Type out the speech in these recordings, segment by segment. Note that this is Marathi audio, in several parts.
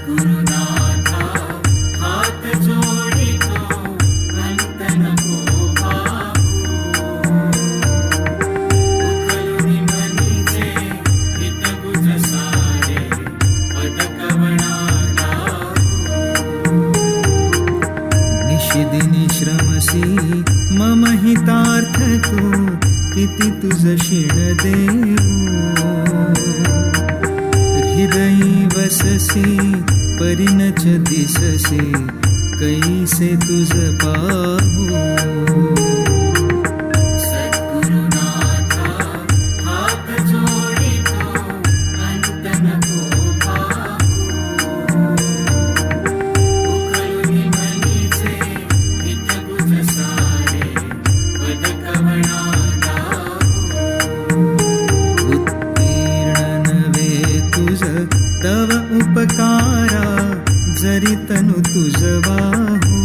सद्गुरुनाथा हात जोडितो अंत नको पाहू उकलुनी मनीचे हित गुज सारे पद कवना निशिदिनी श्रमसी मम हितार्थ तू किती तुझ शिण देऊ हृदयी वससी परिणच दिससी कैसे तुझ पाहू सद्गुरुनाथा हात जोडितो अंत नको पाहू उकलुनी मनीचे हित गुज सारे पद कवना उत्तीर्ण नवे तुझ तव उपकारा जरी तनु तुझ वाहू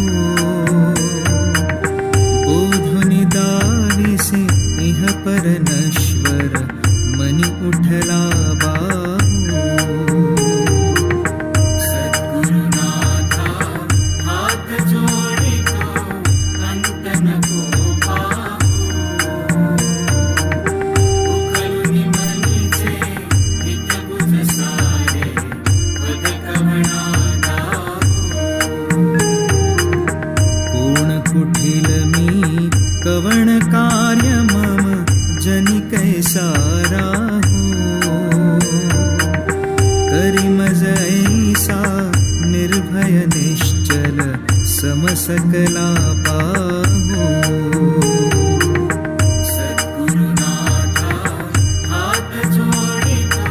बोधुनी दाविसे इह पर नश्वर मनी उठला बाहू सद्गुरुनाथा हात जोडितो अंत नको पाहू उकलुनी मनीचे हित गुज सारे पद कवना कोण कुठील मी कवण कार्य मम जनी कैसा राहू करी मज ऐसा निर्भय निश्चल समसकला पाहू सद्गुरुनाथा हात जोडितो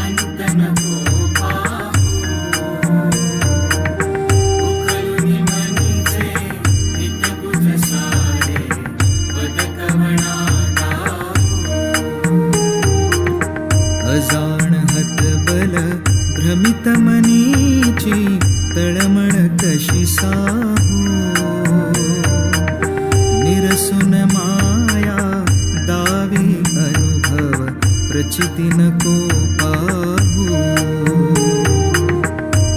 अंत नको पाहू उकलुनी मनीचे हित गुज सारे पद कवना अजाण हतबल भ्रमित मनीची तळमळ कशी साहू निरसुन माया दावी अनुभव प्रचिती नको पाहू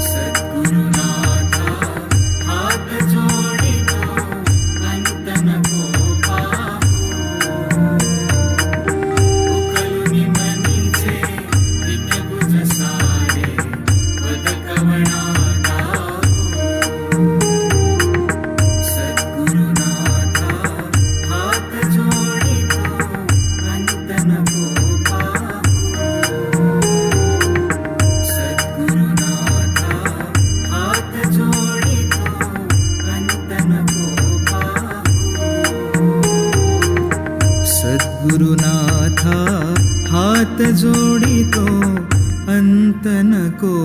सद्गुरुनाथा हात जोडितो अंत नको पाहू उकलुनी मनीचे हित गुज सारे पद कवना सद्गुरुनाथा हात जोडितो अंत नको पाहू सद्गुरुनाथा हात जोडितो अंत नको पाहू सद्गुरुनाथा हात जोडितो अंत नको